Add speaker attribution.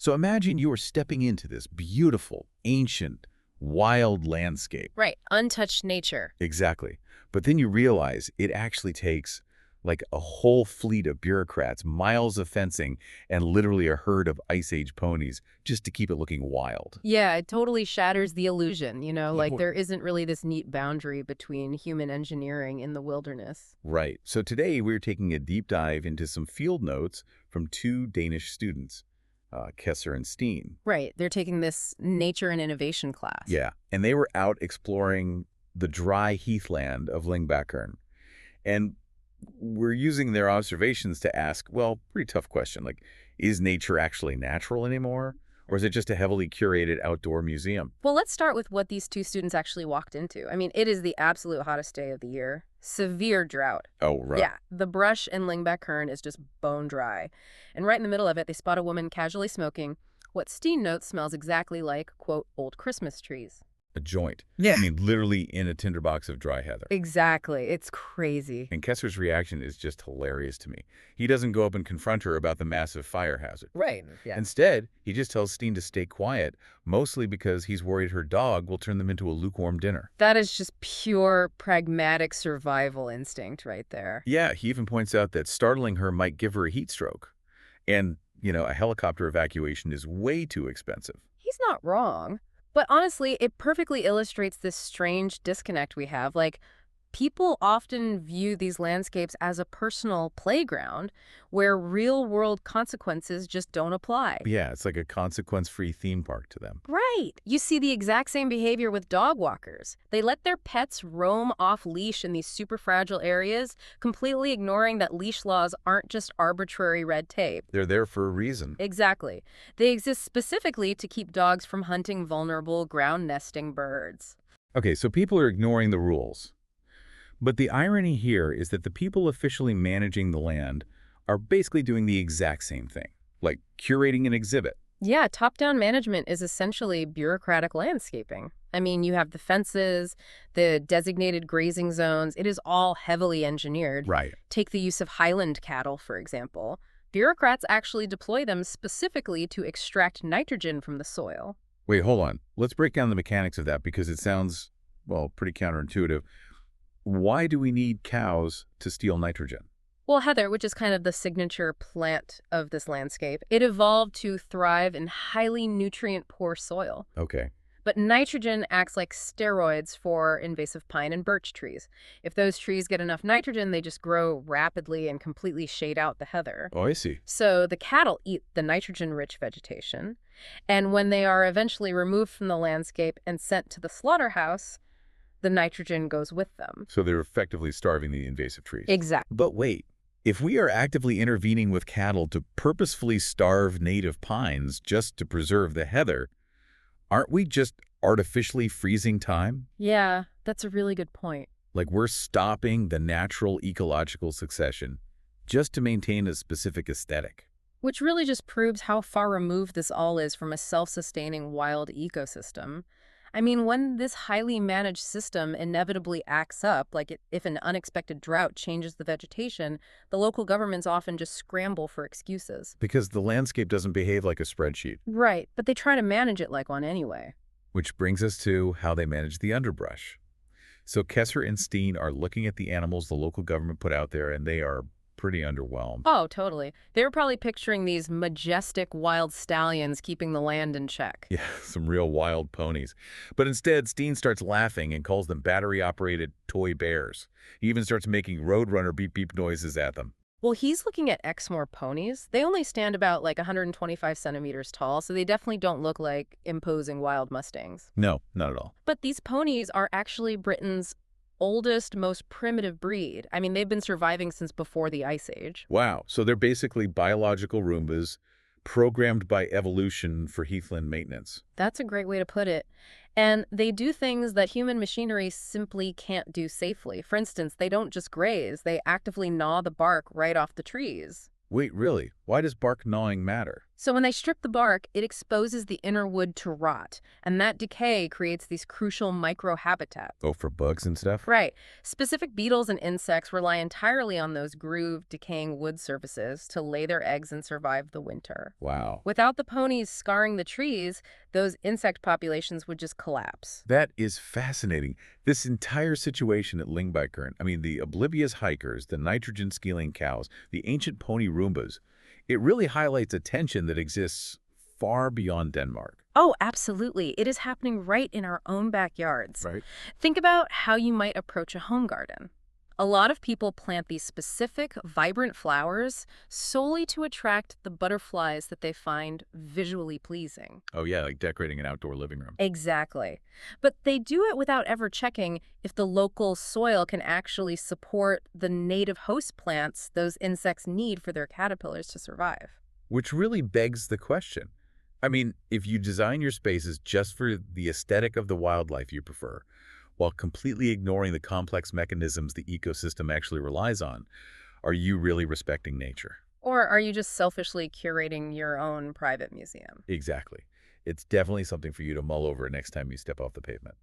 Speaker 1: So imagine you are stepping into this beautiful, ancient, wild landscape.
Speaker 2: Right, untouched nature.
Speaker 1: Exactly. But then you realize it actually takes like a whole fleet of bureaucrats, miles of fencing, and literally a herd of Ice Age ponies just to keep it looking wild.
Speaker 2: Yeah, it totally shatters the illusion,
Speaker 1: Yeah,
Speaker 2: like there isn't really this neat boundary between human engineering in the wilderness.
Speaker 1: right. So today we're taking a deep dive into some field notes from two Danish students, Kesser and Steen.
Speaker 2: Right, they're taking this nature and innovation class.
Speaker 1: Yeah, and they were out exploring the dry heathland of Lyngbakern. And we're using their observations to ask, well, pretty tough question, like, is nature actually natural anymore? Or is it just a heavily curated outdoor museum?
Speaker 2: Well, let's start with what these two students actually walked into. I mean, it is the absolute hottest day of the year. Severe drought.
Speaker 1: Oh, right.
Speaker 2: Yeah, the brush in Lyngbakern is just bone dry. And right in the middle of it, they spot a woman casually smoking what Steen notes smells exactly like, quote, old Christmas trees.
Speaker 1: A joint.
Speaker 2: Yeah.
Speaker 1: I mean, literally in a tinderbox of dry heather.
Speaker 2: Exactly. It's crazy.
Speaker 1: And Kesser's reaction is just hilarious to me. He doesn't go up and confront her about the massive fire hazard.
Speaker 2: Right. Yeah.
Speaker 1: Instead, he just tells Steen to stay quiet, mostly because he's worried her dog will turn them into a lukewarm dinner.
Speaker 2: That is just pure pragmatic survival instinct right there.
Speaker 1: Yeah, he even points out that startling her might give her a heat stroke. And, a helicopter evacuation is way too expensive.
Speaker 2: He's not wrong. But honestly, it perfectly illustrates this strange disconnect we have. Like, people often view these landscapes as a personal playground where real-world consequences just don't apply.
Speaker 1: Yeah, it's like a consequence-free theme park to them.
Speaker 2: Right. You see the exact same behavior with dog walkers. They let their pets roam off-leash in these super fragile areas, completely ignoring that leash laws aren't just arbitrary red tape.
Speaker 1: They're there for a reason.
Speaker 2: Exactly. They exist specifically to keep dogs from hunting vulnerable ground-nesting birds.
Speaker 1: Okay, so people are ignoring the rules. But the irony here is that the people officially managing the land are basically doing the exact same thing, like curating an exhibit.
Speaker 2: Yeah, top-down management is essentially bureaucratic landscaping. I mean, you have the fences, the designated grazing zones. It is all heavily engineered.
Speaker 1: Right.
Speaker 2: Take the use of highland cattle, for example. Bureaucrats actually deploy them specifically to extract nitrogen from the soil.
Speaker 1: Wait, hold on. Let's break down the mechanics of that because it sounds, well, pretty counterintuitive. Why do we need cows to steal nitrogen?
Speaker 2: Well, heather, which is kind of the signature plant of this landscape, it evolved to thrive in highly nutrient-poor soil.
Speaker 1: Okay.
Speaker 2: But nitrogen acts like steroids for invasive pine and birch trees. If those trees get enough nitrogen, they just grow rapidly and completely shade out the heather.
Speaker 1: Oh, I see.
Speaker 2: So the cattle eat the nitrogen-rich vegetation, and when they are eventually removed from the landscape and sent to the slaughterhouse, the nitrogen goes with them.
Speaker 1: So they're effectively starving the invasive trees.
Speaker 2: Exactly.
Speaker 1: But wait, if we are actively intervening with cattle to purposefully starve native pines just to preserve the heather, aren't we just artificially freezing time?
Speaker 2: Yeah, that's a really good point.
Speaker 1: Like we're stopping the natural ecological succession just to maintain a specific aesthetic.
Speaker 2: Which really just proves how far removed this all is from a self-sustaining wild ecosystem. I mean, when this highly managed system inevitably acts up, like if an unexpected drought changes the vegetation, the local governments often just scramble for excuses.
Speaker 1: Because the landscape doesn't behave like a spreadsheet.
Speaker 2: Right, but they try to manage it like one anyway.
Speaker 1: Which brings us to how they manage the underbrush. So Kesser and Steen are looking at the animals the local government put out there, and they are pretty underwhelmed.
Speaker 2: Oh, totally. They were probably picturing these majestic wild stallions keeping the land in check.
Speaker 1: Yeah, some real wild ponies. But instead, Steen starts laughing and calls them battery-operated toy bears. He even starts making Roadrunner beep-beep noises at them.
Speaker 2: Well, he's looking at Exmoor ponies. They only stand about like 125 centimeters tall, so they definitely don't look like imposing wild mustangs.
Speaker 1: No, not at all.
Speaker 2: But these ponies are actually Britain's oldest, most primitive breed. I mean, they've been surviving since before the Ice Age.
Speaker 1: Wow, so they're basically biological Roombas programmed by evolution for heathland maintenance.
Speaker 2: That's a great way to put it. And they do things that human machinery simply can't do safely. For instance, they don't just graze, they actively gnaw the bark right off the trees.
Speaker 1: Wait, really? Why does bark gnawing matter?
Speaker 2: So when they strip the bark, it exposes the inner wood to rot, and that decay creates these crucial microhabitats.
Speaker 1: Oh, for bugs and stuff?
Speaker 2: Right. Specific beetles and insects rely entirely on those grooved, decaying wood surfaces to lay their eggs and survive the winter.
Speaker 1: Wow.
Speaker 2: Without the ponies scarring the trees, those insect populations would just collapse.
Speaker 1: That is fascinating. This entire situation at Lyngbakern, I mean, the oblivious hikers, the nitrogen-stealing cows, the ancient pony Roombas, it really highlights a tension that exists far beyond Denmark.
Speaker 2: Oh, absolutely. It is happening right in our own backyards.
Speaker 1: Right.
Speaker 2: Think about how you might approach a home garden. A lot of people plant these specific, vibrant flowers solely to attract the butterflies that they find visually pleasing.
Speaker 1: Oh, yeah, like decorating an outdoor living room.
Speaker 2: Exactly. But they do it without ever checking if the local soil can actually support the native host plants those insects need for their caterpillars to survive.
Speaker 1: Which really begs the question. I mean, if you design your spaces just for the aesthetic of the wildlife you prefer, while completely ignoring the complex mechanisms the ecosystem actually relies on, are you really respecting nature?
Speaker 2: Or are you just selfishly curating your own private museum?
Speaker 1: Exactly. It's definitely something for you to mull over next time you step off the pavement.